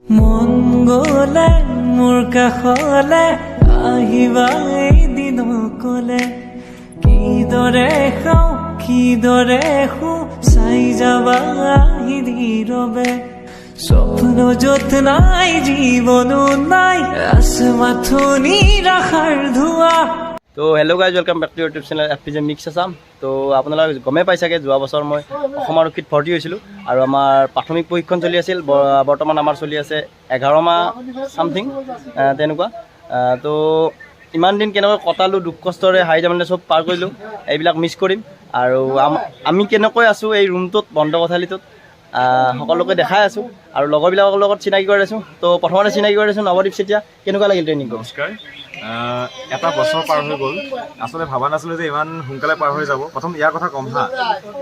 মন গলে মোৰ কাষলে আহিবা এদিন কলে কিদৰে খাওঁ কিদৰে শু চাই যাবা আহি নীৰৱে স্বপ্ন য'ত নাই জীৱনো নাই আছে মাথো নিৰাশাৰ ধোৱা। তো hello' guys, welcome back to YouTube channel FPJ mix Assam. তো আপোনালোকে গমেই পাইছাগে যোৱা বছৰ মই অসম আৰক্ষীত ভৰ্তি হৈছিলোঁ আৰু আমাৰ প্ৰাথমিক প্ৰশিক্ষণ চলি আছিল। বৰ্তমান আমাৰ চলি আছে 11 মাহ ছামথিং তেনেকুৱা। তো ইমান দিন কেনেকৈ কটালোঁ, দুখ কষ্টৰে হাই জামানে চব পাৰ কৰিলোঁ, এইবিলাক মিছ কৰিম। আৰু আমি কেনেকৈ আছোঁ এই ৰুমটোত বন্ধ কোঠালিটোত সকলোকে দেখাই আছোঁ আৰু লগৰবিলাকৰ লগত চিনাকি কৰি আছোঁ। তো প্ৰথমতে চিনাকি কৰি আছোঁ নৱদ্বীপ চেতিয়া। কেনেকুৱা লাগিল ট্ৰেইনিং? নমস্কাৰ। এটা বছৰ পাৰ হৈ গ'ল, আচলতে ভবা নাছিলোঁ যে ইমান সোনকালে পাৰ হৈ যাব। প্ৰথম ইয়াৰ কথা কম হা,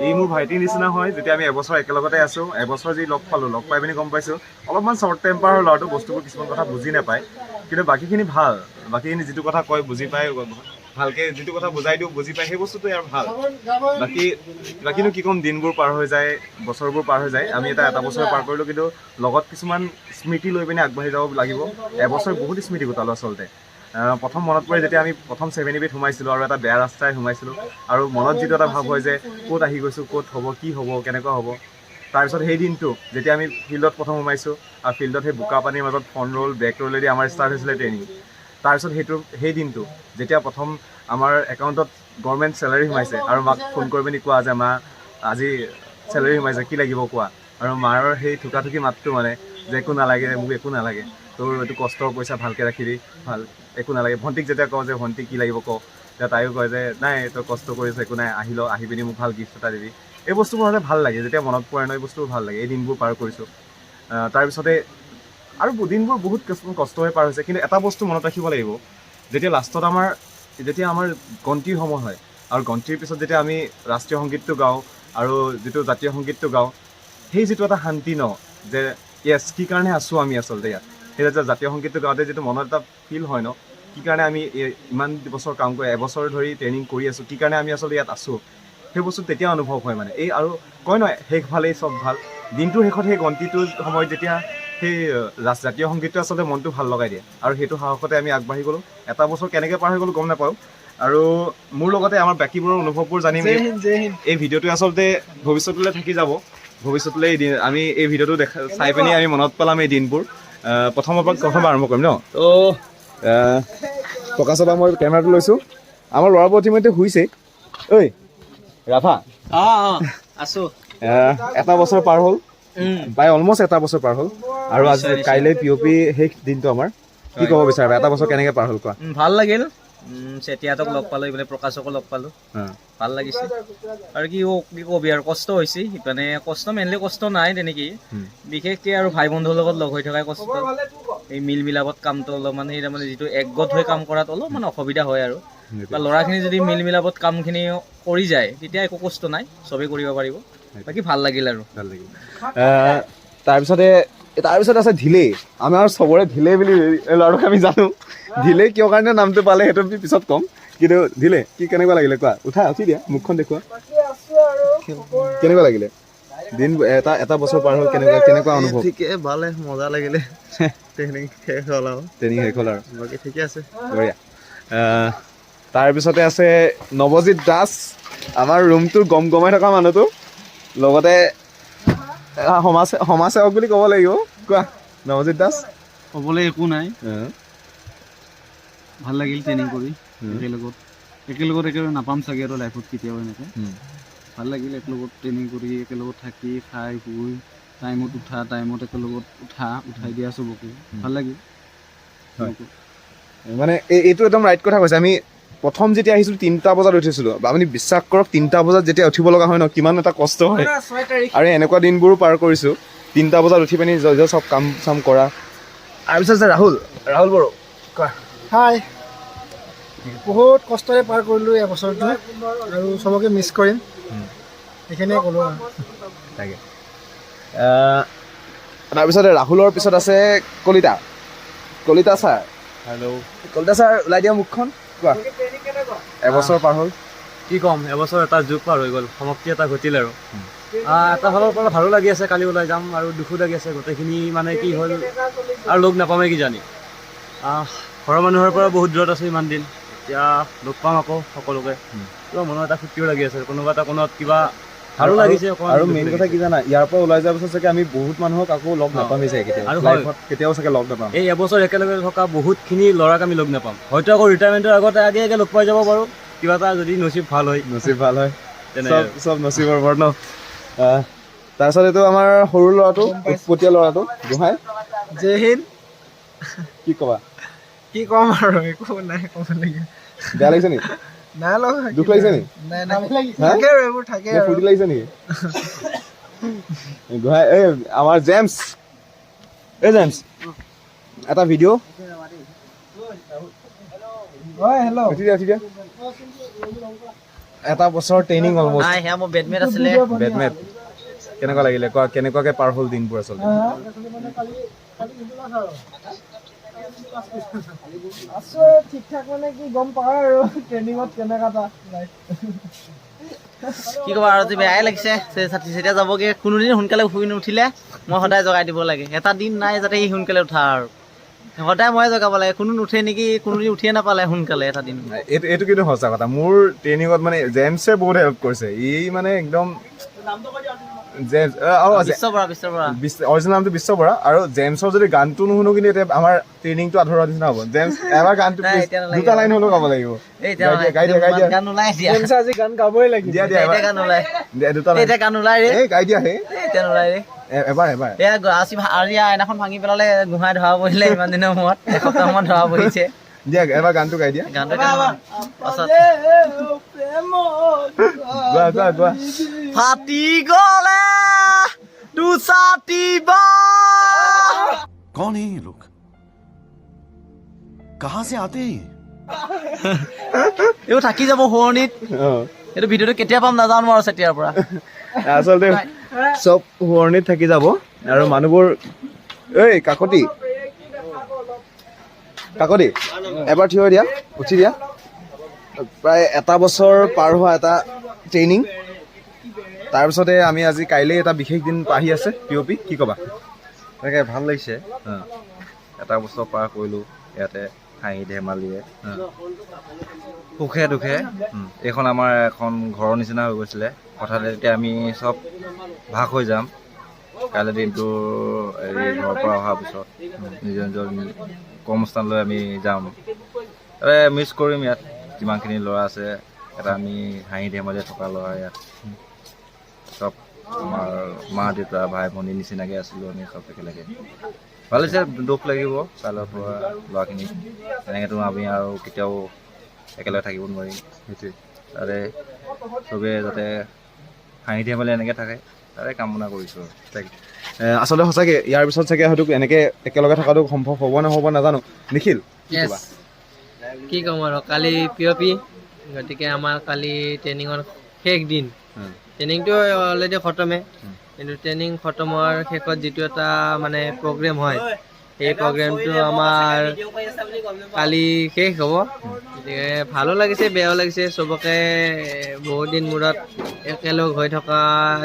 এই মোৰ ভাইটিৰ নিচিনা হয়। যেতিয়া আমি এবছৰ একেলগতে আছোঁ, এবছৰ যি লগ পালোঁ, লগ পাই পিনি গম পাইছোঁ অলপমান শ্বৰ্ট টেম্পাৰ হ'ল ল'ৰাটো, বস্তুবোৰ কিছুমান কথা বুজি নাপায়, কিন্তু বাকীখিনি ভাল। বাকীখিনি যিটো কথা কয় বুজি পায়, ভালকৈ যিটো কথা বুজাই দিওঁ বুজি পায়, সেই বস্তুটো ইয়াৰ ভাল। বাকীনো কি ক'ম, দিনবোৰ পাৰ হৈ যায়, বছৰবোৰ পাৰ হৈ যায়। আমি এটা বছৰ পাৰ কৰিলোঁ, কিন্তু লগত কিছুমান স্মৃতি লৈ পিনে আগবাঢ়ি যাব লাগিব। এবছৰ বহুত স্মৃতি গোটালোঁ আচলতে। প্ৰথম মনত পৰে যেতিয়া আমি প্ৰথম 7 সোমাইছিলোঁ আৰু এটা বেয়া ৰাস্তাই সোমাইছিলোঁ, আৰু মনত যিটো এটা ভাৱ হয় যে ক'ত আহি গৈছোঁ, ক'ত হ'ব, কি হ'ব, কেনেকুৱা হ'ব। তাৰপিছত সেই দিনটো যেতিয়া আমি ফিল্ডত প্ৰথম সোমাইছোঁ আৰু ফিল্ডত সেই বোকা পানীৰ মাজত ফ্ৰণ্ট ৰোল বেক ৰোলেদি আমাৰ ষ্টাৰ্ট হৈছিলে ট্ৰেইনিং। তাৰপিছত সেই দিনটো যেতিয়া প্ৰথম আমাৰ একাউণ্টত গভৰ্ণমেণ্ট চেলাৰী সোমাইছে আৰু মাক ফোন কৰি পিনি কোৱা যে মা আজি চেলাৰী সোমাইছে, কি লাগিব কোৱা। আৰু মাৰ সেই থুকাথুকি মাতটো মানে যে একো নালাগে, মোক একো নালাগে, তোৰ এইটো কষ্টৰ পইচা ভালকৈ ৰাখিবি, ভাল একো নালাগে। ভণ্টিক যেতিয়া কওঁ যে ভণ্টি কি লাগিব কওঁ, তেতিয়া তাইও কয় যে নাই তই কষ্ট কৰিছ, একো নাই, আহি পিনি মোক ভাল গিফ্ট এটা দিবি। এই বস্তুবোৰ হ'লে ভাল লাগে, যেতিয়া মনত পৰে ন, এই বস্তুবোৰ ভাল লাগে। এই দিনবোৰ পাৰ কৰিছোঁ। তাৰপিছতে আৰু দিনবোৰ বহুত কষ্ট হৈ পাৰ হৈছে, কিন্তু এটা বস্তু মনত ৰাখিব লাগিব, যেতিয়া লাষ্টত যেতিয়া আমাৰ গন্তিৰ সময় হয় আৰু গন্তিৰ পিছত যেতিয়া আমি ৰাষ্ট্ৰীয় সংগীতটো গাওঁ আৰু যিটো জাতীয় সংগীতটো গাওঁ, সেই যিটো এটা শান্তি ন, যে য়েছ কি কাৰণে আছোঁ আমি আচলতে ইয়াত, সেই জাতীয় সংগীতটো গাওঁতে যিটো মনত এটা ফিল হয় ন, কি কাৰণে আমি ইমান বছৰ কাম কৰি এবছৰ ধৰি ট্ৰেইনিং কৰি আছোঁ, কি কাৰণে আমি আচলতে ইয়াত আছোঁ, সেই বস্তু তেতিয়া অনুভৱ হয় মানে। এই আৰু কয় নহয় শেষ ভালেই চব ভাল, দিনটোৰ শেষত সেই গন্তিটোৰ সময়ত যেতিয়া সেই জাতীয় সংগীতটো আচলতে মনটো ভাল লগাই দিয়ে, আৰু সেইটো সাহসতে আমি আগবাঢ়ি গ'লোঁ। এটা বছৰ কেনেকৈ পাৰ হৈ গ'লোঁ গম নাপাওঁ। আৰু মোৰ লগতে আমাৰ বাকীবোৰৰ অনুভৱবোৰ জানিম। এই ভিডিঅ'টোৱে আচলতে ভৱিষ্যতলৈ থাকি যাব। ভৱিষ্যতলৈ আমি এই ভিডিঅ'টো চাই পিনি আমি মনত পেলাম এই দিনবোৰ। প্ৰথম আৰম্ভ কৰিম ন। তো প্ৰকাশৰ পৰা মই কেমেৰাটো লৈছোঁ। আমাৰ ল'ৰাবোৰ ইতিমধ্যে শুইছে। ঐ ৰাভা, আছোঁ। এটা বছৰ পাৰ হ'ল, প্ৰায় অলমষ্ট এটা বছৰ পাৰ হ'ল, আৰু আজি কাইলৈ POP শেষ দিনটো আমাৰ। কি ক'ব বিচাৰিবা, এটা বছৰ কেনেকৈ পাৰ হ'ল কোৱা? ভাল লাগিল, চেতিয়াহঁতক লগ পালোঁ, এইফালে প্ৰকাশকো লগ পালোঁ, ভাল লাগিছে। আৰু কি কবি আৰু কষ্ট হৈছে, মানে কষ্ট মেইনলি কষ্ট নাই তেনেকেই, বিশেষকৈ আৰু ভাই বন্ধুৰ লগত লগ হৈ থকাই কষ্ট। এই মিলাপত কামটো অলপমান সেই তাৰমানে যিটো একগত হৈ কাম কৰাত অলপমান অসুবিধা হয়, আৰু বা ল'ৰাখিনি যদি মিলাপত কামখিনি কৰি যায় তেতিয়া একো কষ্ট নাই, চবেই কৰিব পাৰিব। বাকী ভাল লাগিল আৰু ভাল লাগিল। তাৰপিছত আছে ধিলে। আমাৰ চবৰে ধিলে বুলি ল'ৰাটোক আমি জানো। ধিলে কিয় কাৰণে নামটো পালে সেইটো পিছত ক'ম, কিন্তু ধিলে কি কেনেকুৱা লাগিলে কোৱা? উঠি দিয়া, মুখখন দেখুওৱা। কেনেকুৱা লাগিলে দিন? এটা বছৰ পাৰ হ'ল, কেনেকুৱা অনুভৱ? ঠিকে, ভালে, মজা লাগিলে। ট্ৰেইনিং শেষ হ'ল আৰু বাকী ঠিকে আছে, বঢ়িয়া। তাৰপিছতে আছে নৱজিত দাস, আমাৰ ৰুমটোৰ গমাই থকা মানুহটো, লগতে সমাজসেৱক বুলি ক'ব লাগিব। কোৱা নৱজিত দাস। ক'বলৈ একো নাই, ভাল লাগিল ট্ৰেইনিং কৰি। একেলগত নাপাম চাগে আৰু লাইফত কেতিয়াও এনেকৈ। ভাল লাগিল একেলগত ট্ৰেইনিং কৰি, একেলগত থাকি খাই শুই, টাইমত উঠা, টাইমত একেলগত উঠাই দিয়া চবকে, ভাল লাগিল। মানে এইটো একদম ৰাইট কথা কৈছে। আমি প্ৰথম যেতিয়া আহিছিলোঁ 3টা বজাত উঠিছিলোঁ। আপুনি বিশ্বাস কৰক, 3টা বজাত যেতিয়া উঠিব লগা হয় ন, কিমান এটা কষ্ট হয়। আৰু এনেকুৱা দিনবোৰো পাৰ কৰিছোঁ, 3টা বজাত উঠি পিনি চব কাম চাম কৰা। তাৰপিছত যে ৰাহুল বড়ো, কোৱা। হাই, বহুত কষ্টৰে পাৰ কৰিলোঁ এবছৰটো, আৰু চবকে মিছ কৰিম, এইখিনিয়ে ক'লোঁ আৰু। তাকে তাৰপিছতে ৰাহুলৰ পিছত আছে Kalita sir. Hello', Kalita sir ওলাই দিয়া মুখখন, কোৱা। এবছৰ পাৰ হ'ল, কি ক'ম, এবছৰ এটা যুগ পাৰ হৈ গ'ল, সমাপ্তি এটা ঘটিল আৰু এটা ফালৰ পৰা ভালো লাগি আছে, কালি ওলাই যাম, আৰু দুখো লাগি আছে। গোটেইখিনি মানে কি হ'ল আৰু লগ নাপামেই কিজানি। ঘৰৰ মানুহৰ পৰা বহুত দূৰত আছোঁ ইমান দিন, এতিয়া লগ পাম আকৌ সকলোকে। কিবা মনত এটা ফূৰ্তিও লাগি আছে, কোনোবা এটা কোণত কিবা ভালো লাগিছে। আৰু মেইন কথা কি জানা, ইয়াৰ পৰা ওলাই যোৱাৰ পিছত চাগে আমি বহুত মানুহক আকৌ লগ নাপামেই চাগে কেতিয়াও চাগে লগ নাপাম। এই এবছৰ একেলগে থকা বহুতখিনি ল'ৰাক আমি লগ নাপাম। হয়তো আকৌ ৰিটায়াৰমেণ্টৰ আগতে আগে লগ পাই যাব পাৰোঁ, কিবা এটা যদি নচিব ভাল হয়। চব নচিবৰ বৰ ন। তাৰপিছত এইটো আমাৰ সৰু ল'ৰাটো, উৎপতীয়া ল'ৰাটো গোহাঁই। জয় হিন্দ। কি ক'বা? কি ক'ম আৰু, একো নাই ক'বলগীয়া। বেয়া লাগিছে নেকি? নাই লগা। দুখ লাগিছে নেকি? থাকে আৰু এইবোৰ থাকে আৰু। ফূৰ্তি লাগিছে নেকি? গোহাঁই এই আমাৰ জেমছ, জেমছ এটা ভিডিঅ'। হেল্ল'। এটা বছৰ ট্ৰেইনিং অলমষ্ট। সেয়া মোৰ বেডমেট আছিলে। বেডমেট কেনেকুৱা লাগিলে কোৱা, কেনেকুৱাকে পাৰ হ'ল দিনবোৰ আচলতে? আছো ঠিক ঠাক, মানে কি গম পাওঁ আৰু ট্ৰেইনিঙত কেনেকা এটা কি ক'বা আৰু, বেয়াই লাগিছে। যেতিয়া যাবগৈ, কোনোদিন সোনকালে শুই নুঠিলে মই সদায় জগাই দিব লাগে। এটা দিন নাই যাতে সি সোনকালে উঠা, আৰু সদায় মই জগাব লাগে। কোনো নুঠে নেকি, কোনোদিন উঠিয়ে নাপালে সোনকালে এটা দিন। এইটো কিন্তু সঁচা কথা। মোৰ ট্ৰেইনিঙত মানে জেমছে বহুত হেল্প কৰিছে। ই মানে একদম অৰিজিনেল নামটো বিশ্ব বৰা। আৰু জেমছৰ যদি গানটো নুশুনো কিন্তু এতিয়া আমাৰ ট্ৰেইনিংটো আধৰুৱা নিচিনা হ'ব। জেমছ এবাৰ গানটো দুটা লাইন হ'লেও গাব লাগিব। গাই দিয়া আজি গান গাবই লাগিব। দিয়া দুটা লাইন গাই দিয়া। এবাৰ আইনাখন ভাঙি পেলালে, গোহাঁই ধৰা পৰিলে ইমান দিনৰ মূৰত, এসপ্তাহ মান ধৰা পৰিছে। দিয়া এবাৰ গানটো গাই দিয়া। গোৱা। ফাটি গলে দুচাটিব। कौन है ये लोग? कहाँ से आते हैं? এইবোৰ থাকি যাব শুৱনিত। এইটো ভিডিঅ'টো কেতিয়া পাম নাজানো আৰু তেতিয়াৰ পৰা। আচলতে চব শুৱনিত থাকি যাব। আৰু মানুহবোৰ এই কাকতি এবাৰ থিয় দিয়া, উঠি দিয়া। প্ৰায় এটা বছৰ পাৰ হোৱা এটা ট্ৰেইনিং, তাৰপিছতে আমি আজি কাইলৈ এটা বিশেষ দিন আহি আছে POP। কি ক'বা? তাকে ভাল লাগিছে। এটা বছৰ পাৰ কৰিলোঁ ইয়াতে, হাঁহি ধেমালিয়ে, সুখে দুখে। এইখন আমাৰ এখন ঘৰৰ নিচিনা হৈ গৈছিলে। হঠাতে এতিয়া আমি চব ভাগ হৈ যাম। কাইলৈ দিনটো ঘৰৰ পৰা অহাৰ পিছত নিজৰ কৰ্মস্থানলৈ আমি যাম। তাতে মিছ কৰিম ইয়াত যিমানখিনি ল'ৰা আছে। এটা আমি হাঁহি ধেমালিয়ে থকা ল'ৰা ইয়াত। চব আমাৰ মা দেউতা ভাই ভনী নিচিনাকৈ আছিলোঁ আমি চব একেলগে। ভাল হৈছে। দুখ লাগিব কাইলৈৰ পৰা ল'ৰাখিনি এনেকৈতো আমি আৰু কেতিয়াও একেলগে থাকিব নোৱাৰিম। সেইটোৱে। তাৰে চবেই যাতে হাঁহি ধেমালি এনেকৈ থাকে তাৰে কামনা কৰিছোঁ। আচলতে সঁচাকৈ ইয়াৰ পিছত চাগে হয়তো এনেকৈ একেলগে থকাটো সম্ভৱ হ'ব নহ'ব নাজানো। নিখিল কি ক'ম আৰু, কালি POP, গতিকে আমাৰ কালি ট্ৰেইনিঙৰ শেষ দিন। ট্ৰেইনিংটো অলৰেডি খতমে, কিন্তু ট্ৰেইনিং খতম হোৱাৰ শেষত যিটো এটা মানে প্ৰগ্ৰেম হয়, সেই প্ৰগ্ৰেমটো আমাৰ কালি শেষ হ'ব। গতিকে ভালো লাগিছে, বেয়াও লাগিছে। চবকে বহুত দিন মূৰত একেলগ হৈ থকা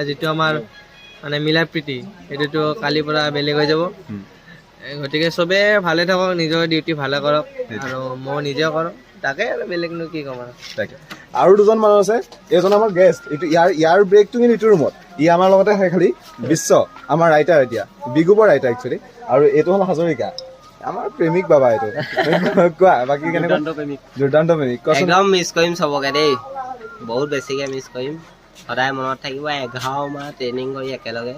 যিটো আমাৰ মানে মিলা প্ৰীতি, সেইটোতো কালিৰ পৰা বেলেগ হৈ যাব। গতিকে চবে ভালে থাকক, নিজৰ ডিউটি ভালে কৰক, আৰু মই নিজেও কৰক। তাকে আৰু বেলেগনো কি ক'ম আৰু। আৰু দুজন মানুহ আছে। এইজন আমাৰ গেষ্ট। এইটো ইয়াৰ ব্ৰেকটো কিন্তু এইটো ৰুমত। ই আমাৰ লগতে খালি বিশ্ব, আমাৰ ৰাইটাৰ, এতিয়া বিগুবৰ ৰাইটাৰ একচুৱেলি। আৰু এইটো হ'ল হাজৰিকা, আমাৰ প্ৰেমিক বাবা। এইটো কোৱা বাকী কেনেকুৱা? দুৰ্দান্ত প্ৰেমিক। একদম মিছ কৰিম চবকে দেই, বহুত বেছিকৈ মিছ কৰিম। সদায় মনত থাকিব 11 মাহ ট্ৰেইনিং কৰি একেলগে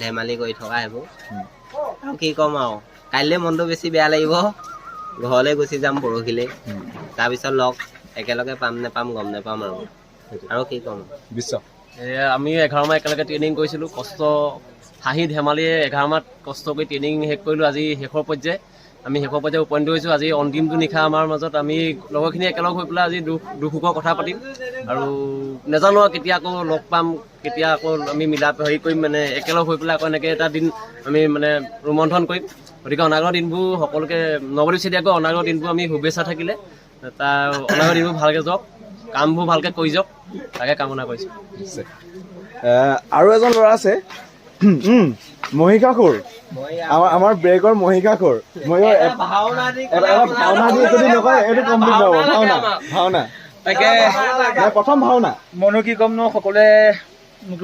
ধেমালি কৰি থকা সেইবোৰ। আৰু কি ক'ম আৰু, কাইলৈ মনটো বেছি বেয়া লাগিব। ঘৰলৈ গুচি যাম পৰহিলৈ, তাৰপিছত লগ একেলগে পাম নেপাম গম নেপাম আৰু কি ক'ম। বিশ্ব আমি 11 মাহ একেলগে ট্ৰেইনিং কৰিছিলোঁ। কষ্ট হাঁহি ধেমালিয়ে 11 মাহ কষ্ট কৰি ট্ৰেইনিং শেষ কৰিলোঁ। আজি শেষৰ পৰ্যায়, আমি শেষৰ পৰ্যায়ত উপনীত হৈছোঁ। আজি অন্তিমটো নিশা আমাৰ মাজত আমি লগৰখিনি একেলগ হৈ পেলাই আজি দুখ সুখৰ কথা পাতিম। আৰু নাজানো আৰু কেতিয়া আকৌ লগ পাম, কেতিয়া আকৌ আমি হেৰি কৰিম, মানে একেলগ হৈ পেলাই আকৌ এনেকৈ এটা দিন আমি মানে ৰোমন্থন কৰিম। গতিকে অনাগত দিনবোৰ সকলোকে নৱদ্বীপ চেতিয়াকৈ অনাগত দিনবোৰ আমি শুভেচ্ছা থাকিলে। অনাগত দিনবোৰ ভালকৈ যাওক, কামবোৰ ভালকৈ কৰি যাওক, তাকে কামনা কৰিছোঁ। আৰু এজন ল'ৰা আছে মহিষাসুৰ আমাৰ ব্ৰেকৰ মহিষাসুৰ ভাওনা দি যদি নকয় এইটো কমপ্লিট নহ'ব ভাওনা তাকে প্ৰথম ভাওনা মনো কি ক'ম ন সকলোৱে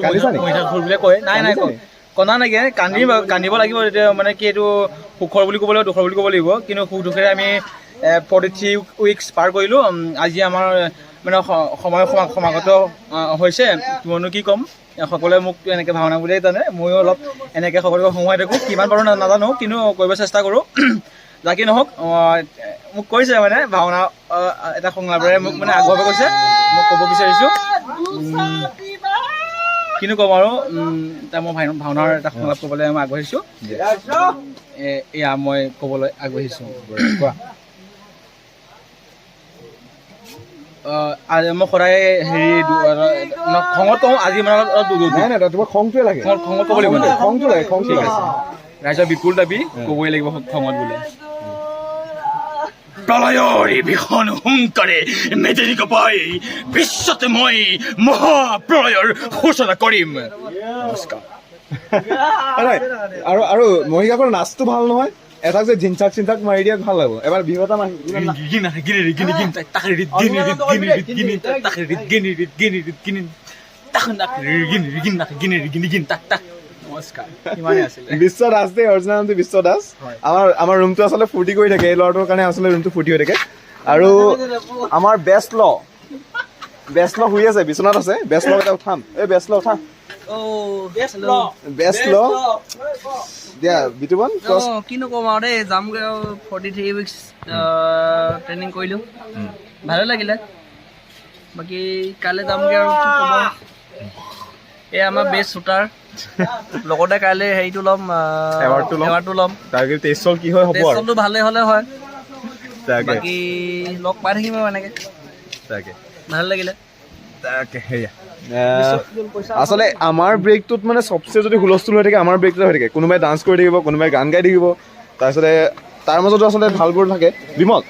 মহিষাসুৰ বুলিয়ে কয় নাই কণা নাইকিয়া কান্দিব লাগিব এতিয়া মানে কি এইটো সুখৰ বুলি ক'ব লাগিব দুখৰ বুলি ক'ব লাগিব কিন্তু সুখ দুখেৰে আমি 43 উইকছ পাৰ কৰিলোঁ আজি আমাৰ মানে সময় সমাগত হৈছে মনো কি ক'ম সকলোৱে মোক এনেকৈ ভাওনা বুলিয়েই জানে ময়ো অলপ এনেকৈ সকলোকে সোমোৱাই থাকোঁ কিমান পাৰোঁ নাজানো কিন্তু কৰিব চেষ্টা কৰোঁ যাকে নহওক মোক কৈছে মানে ভাওনা এটা সংলাপেৰে মোক মানে আগবঢ়াব কৈছে মোক ক'ব বিচাৰিছোঁ কিনো ক'ম আৰু এতিয়া মই ভাওনাৰ এটা সংলাপ ক'বলৈ মই আগবাঢ়িছোঁ এয়া মই ক'বলৈ আগবাঢ়িছোঁ কোৱা মই সদায় হেৰি খঙত কওঁ আজি মানে তোমাৰ খংটোৱে লাগে খঙত ক'ব লাগিব খংটো লাগে ঠিক আছে ৰাইজৰ বিপুল দাবী ক'বই লাগিব খঙত বোলে প্ৰলয়ৰ ভীষণ হুংকাৰে মেদিনী কপাই বিশ্বতে মই মহাপ্ৰলয়ৰ সূচনা কৰিম নমস্কাৰ আৰু মহিষাসুৰৰ নাচটো ভাল নহয় এটাক যে ঝিনচাক চিনচাক মাৰি দিয়াক ভাল লাগিব এবাৰ বিহু এটা বিশ্ব দাস দেই অৰিজিনেল নামটো বিশ্ব দাস আমাৰ ৰুমটো আচলতে ফূৰ্তি কৰি থাকে এই ল'ৰাটোৰ কাৰণে আচলতে ৰুমটো ফূৰ্তি হৈ থাকে আৰু আমাৰ বেষ্ট ল শুই আছে বিচনাত আছে বেষ্ট ল এটা উঠাম এই বেষ্ট ল উঠা বেষ্ট ল দিয়া বিতুবন কিনো ক'ম আৰু দেই যামগৈ আৰু 43 উইকছ ট্ৰেইনিং কৰিলোঁ ভালে লাগিলে বাকী কাইলৈ যামগৈ আৰু কি ক'ব এই আমাৰ বেষ্ট শ্বুটাৰ লগতে কাইলৈ হেৰিটো ল'ম এৱাৰ্ডটো ল'ম তাকে টেষ্টল কি হয় হ'ব আৰু টেষ্টলটো ভালে হ'লে হয় বাকী লগ পাই থাকিম আৰু এনেকৈ তাকে ভাল লাগিলে তাকে সেয়া আচলতে আমাৰ ব্ৰেকটোত মানে চবচে যদি হুলস্থুল হৈ থাকে আমাৰ ব্ৰেকটোত হৈ থাকে কোনোবাই ডান্স কৰি থাকিব কোনোবাই গান গাই থাকিব তাৰপিছতে তাৰ মাজতো আচলতে ভালবোৰ থাকে বিমল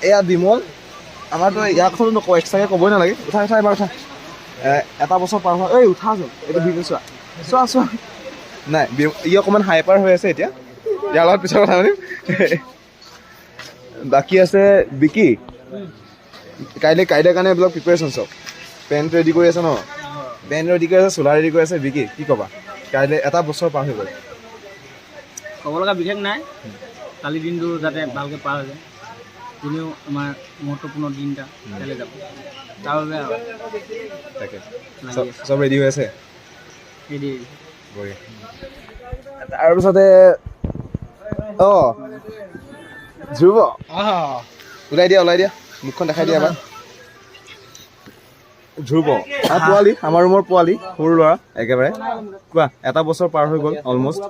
এয়া বিমল আমাৰতো ইয়াৰ কথাটো নকওঁ এক্সট্ৰাকৈ ক'বই নালাগে উঠা এবাৰ উঠা এটা বছৰ পাৰ হোৱা এই উঠা যোন এইটো বিমল চোৱা নাই ই অকণমান হাইপাৰ হৈ আছে এতিয়া ইয়াৰ লগত পিছৰ কথা পাতিম বাকী আছে বিকি কাইলৈ কাৰণে এইবিলাক প্ৰিপেৰেশ্যন চব পেণ্ট ৰেডি কৰি আছে ন পেণ্ট ৰেডি কৰি আছে চোলা ৰেডি কৰি আছে বিকি কি ক'বা কাইলৈ এটা বছৰ পাৰ হৈ গ'ল ক'ব লগা বিশেষ নাই কালি দিনটো যাতে ভালকৈ পাৰ হৈ যায় এনেও আমাৰ মহত্বপূৰ্ণ দিন এটা কাইলৈ যাব তাৰ বাবে তাকে চব ৰেডি হৈ আছে ৰেডি তাৰপিছতে ধ্ৰুৱ ওলাই দিয়া মুখখন দেখাই দিয়া এবাৰ ধ্ৰুৱ পোৱালি আমাৰ ৰুমৰ পোৱালি সৰু ল'ৰা একেবাৰে কোৱা এটা বছৰ পাৰ হৈ গ'ল অলমষ্ট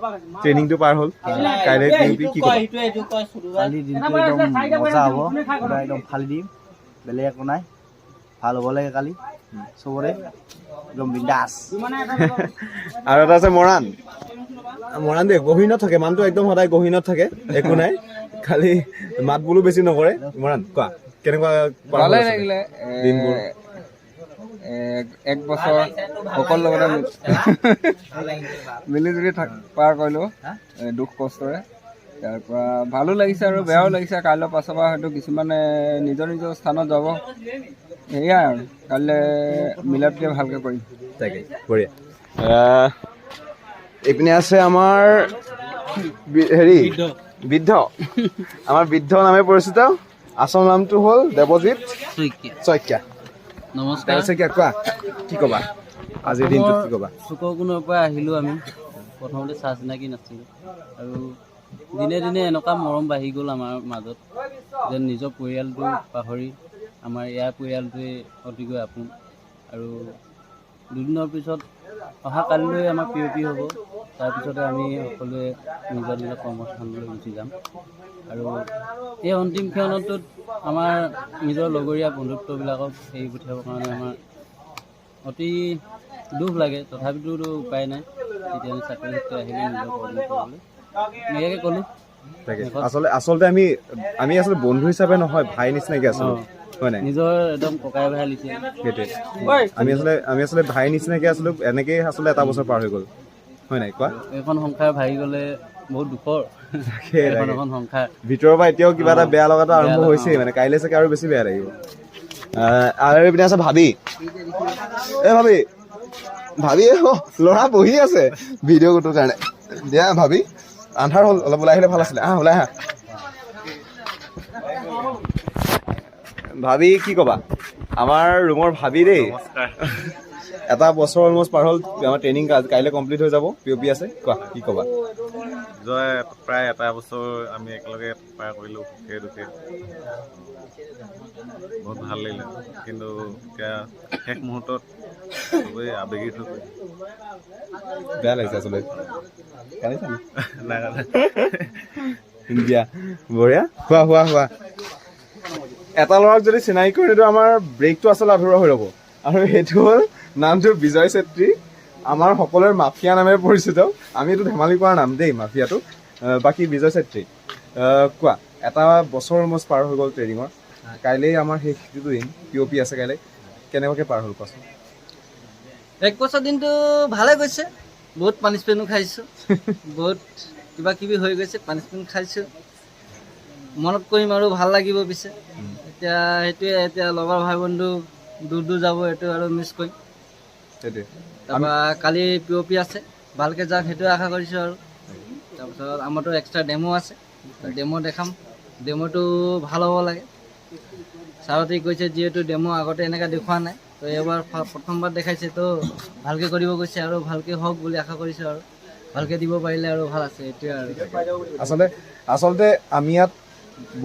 ট্ৰেইনিংটো পাৰ হ'ল কাইলৈ কি ক'বা কালি দিনটো একদম মজা হ'ব পুৰা একদম ফালি দিম বেলেগ একো নাই ভাল হ'ব লাগে কালি চবৰে একদম বিন্দাছ আৰু এটা আছে মৰাণ দেই গহীনত থাকে মানুহটো একদম সদায় গহীনত থাকে একো নাই খালি মাত বোলো বেছি নকৰে মৰাণ কোৱা কেনেকুৱা ভালে লাগিলে দিনবোৰ এক বছৰ সকলো লগতে মিলিজুলি পাৰ কৰিলোঁ দুখ কষ্টৰে তাৰ পৰা ভালো লাগিছে আৰু বেয়াও লাগিছে কাইলৈ পাছৰ পৰা হয়তো কিছুমানে নিজৰ স্থানত যাব সেয়াই আৰু কাইলৈ মিলাতকৈ ভালকৈ কৰিম তাকে বঢ়িয়া এইপিনে আছে আমাৰ হেৰি বৃদ্ধ আমাৰ বৃদ্ধ নামে পৰিচিত আচল নামটো হ'ল দেৱজিৎ শইকীয়া নমস্কাৰ কোৱা কি ক'বা আজিৰ দিনটোত কি ক'বা চুকৰকুণৰ পৰা আহিলোঁ আমি প্ৰথমতে চাহ চিনাকি নাছিলোঁ আৰু দিনে দিনে এনেকুৱা মৰম বাঢ়ি গ'ল আমাৰ মাজত যেন নিজৰ পৰিয়ালটো পাহৰি আমাৰ ইয়াৰ পৰিয়ালটোৱে অতিকৈ আপোন আৰু দুদিনৰ পিছত অহা কালিলৈ আমাৰ POP হ'ব তাৰপিছতে আমি সকলোৱে নিজৰ কৰ্মস্থানলৈ গুচি যাম আৰু এই অন্তিম ক্ষণটোত আমাৰ নিজৰ লগৰীয়া বন্ধুত্ববিলাকক এৰি পঠিয়াবৰ কাৰণে আমাৰ অতি দুখ লাগে তথাপিতো উপায় নাই তেতিয়া আমি চাকৰি সূত্ৰে আহিলে নিজৰ কৰ্ম কৰিবলৈ এনেকৈ ক'লোঁ আচলতে আমি আচলতে বন্ধু হিচাপে নহয় ভাই নিচিনাকৈ আছিলোঁ হয় নাই নিজৰ একদম ককাই ভাই লিখে সেইটোৱে আমি আচলতে ভাই নিচিনাকৈ আছিলোঁ এনেকেই আচলতে এটা বছৰ পাৰ হৈ গ'ল হয় নাই কোৱা এইখন সংসাৰ ভাগি গ'লে বহুত দুখৰ এখন সংসাৰ ভিতৰৰ পৰা এতিয়াও কিবা এটা বেয়া লগাটো আৰম্ভ হৈছেই মানে কাইলৈ চাগে আৰু বেছি বেয়া লাগিব আৰু এইপিনে আছে ভাবি ভাবি ভাবি ল'ৰা বহি আছে ভিডিঅ' গোটোৰ কাৰণে দিয়া ভাবি আন্ধাৰ হ'ল অলপ ওলাই আহিলে ভাল আছিলে ওলাই আহা ভাবি কি ক'বা আমাৰ ৰুমৰ ভাবি দেই এটা বছৰ অলমষ্ট পাৰ হ'ল আমাৰ ট্ৰেইনিং কাইলৈ কমপ্লিট হৈ যাব POP আছে কোৱা কি ক'বা প্ৰায় এটা বছৰ আমি একেলগে পাৰ কৰিলোঁ সুখে দুখে বহুত ভাল লাগিলে কিন্তু এতিয়া শেষ মুহূৰ্তত চবেই আবেগিক হৈ গ'ল বেয়া লাগিছে আচলতে দিয়া বঢ়িয়া হোৱা এটা ল'ৰাক যদি চিনাকি কৰি নিদিওঁ আমাৰ ব্ৰেকটো আচলতে আধৰুৱা হৈ ৰ'ব আৰু সেইটো হ'ল নামটো বিজয় চেত্ৰী আমাৰ সকলোৰে মাফিয়া নামেৰে পৰিচিত আমি এইটো ধেমালি কৰা নাম দেই মাফিয়াটো বাকী বিজয় চেত্ৰী কোৱা এটা বছৰ অলমষ্ট পাৰ হৈ গ'ল ট্ৰেইনিঙৰ কাইলৈ আমাৰ শেষটো দিন POP আছে কাইলৈ কেনেকুৱাকৈ পাৰ হ'ল কোৱাচোন 1 বছৰ দিনটো ভালে গৈছে বহুত পানিছমেণ্টো খাইছোঁ বহুত কিবা কিবি হৈ গৈছে পানিছমেণ্ট খাইছোঁ মনত কৰিম আৰু ভাল লাগিব পিছে এতিয়া সেইটোৱে এতিয়া লগৰ ভাই বন্ধু দূৰ যাব এইটো আৰু মিছ কৰিম সেইটোৱে তাৰপৰা কালি POP আছে ভালকৈ যাওক সেইটোৱে আশা কৰিছোঁ আৰু তাৰপিছত আমাৰতো এক্সট্ৰা ডেমো আছে ডেমো দেখাম ডেমোটো ভাল হ'ব লাগে ছাৰহঁতে কৈছে যিহেতু ডেমো আগতে এনেকৈ দেখুওৱা নাই তো এইবাৰ প্ৰথমবাৰ দেখাইছে তো ভালকৈ কৰিব গৈছে আৰু ভালকৈ হওক বুলি আশা কৰিছোঁ আৰু ভালকৈ দিব পাৰিলে আৰু ভাল আছে এইটোৱে আৰু আচলতে আমি ইয়াত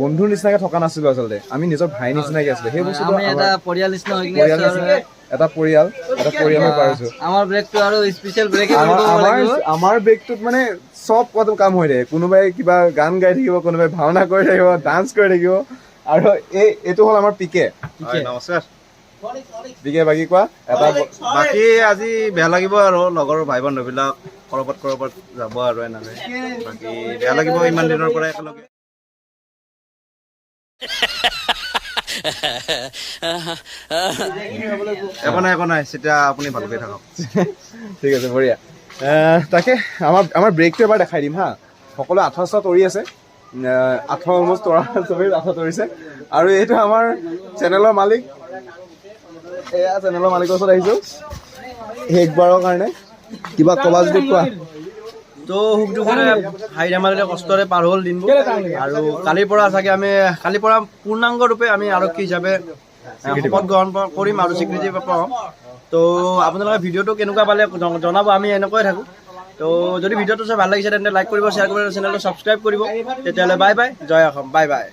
বন্ধুৰ নিচিনাকৈ থকা নাছিলোঁ আচলতে আমি নিজৰ ভাই নিচিনাকৈ আছিলোঁ সেই বস্তুটো আমি এটা পৰিয়াল নিচিনা হৈ কিনে এটা পৰিয়াল হৈ পাৰিছোঁ আমাৰ ব্ৰেকটো আৰু স্পেচিয়েল ব্ৰেকে আমাৰ ব্ৰেকটোত মানে চব কাম হৈ থাকে কোনোবাই কিবা গান গাই থাকিব কোনোবাই ভাওনা কৰি থাকিব ডান্স কৰি থাকিব আৰু এইটো হ'ল আমাৰ পিকে নমস্কাৰ পিকে বাকী কোৱা এটা বাকী আজি বেয়া লাগিব আৰু লগৰ ভাই বন্ধুবিলাক কৰবাত যাব আৰু এনেকৈ বাকী বেয়া লাগিব ইমান দিনৰ পৰা একেলগে একো নাই তেতিয়া আপুনি ভালকৈ থাকক ঠিক আছে বঢ়িয়া তাকে আমাৰ ব্ৰেকটো এবাৰ দেখাই দিম হা সকলো আঠা তৰি আছে আঠা অলমষ্ট তৰা চবেই আঠা তৰিছে আৰু এইটো আমাৰ চেনেলৰ মালিক এয়া চেনেলৰ মালিকৰ ওচৰত আহিছোঁ শেষবাৰৰ কাৰণে কিবা ক'বা যদি কোৱা তো সুখ দুখেৰে হাঁহি ধেমালিৰে কষ্টৰে পাৰ হ'ল দিনবোৰ আৰু কালিৰ পৰা পূৰ্ণাংগ ৰূপে আমি আৰক্ষী হিচাপে শপত গ্ৰহণ কৰিম আৰু স্বীকৃতি পাম তো আপোনালোকে ভিডিঅ'টো কেনেকুৱা পালে জনাব আমি এনেকৈয়ে থাকোঁ তো যদি ভিডিঅ'টো চাই ভাল লাগিছে তেন্তে লাইক কৰিব শ্বেয়াৰ কৰিব চেনেলটো ছাবস্ক্ৰাইব কৰিব তেতিয়াহ'লে বাই বাই জয় অসম বাই বাই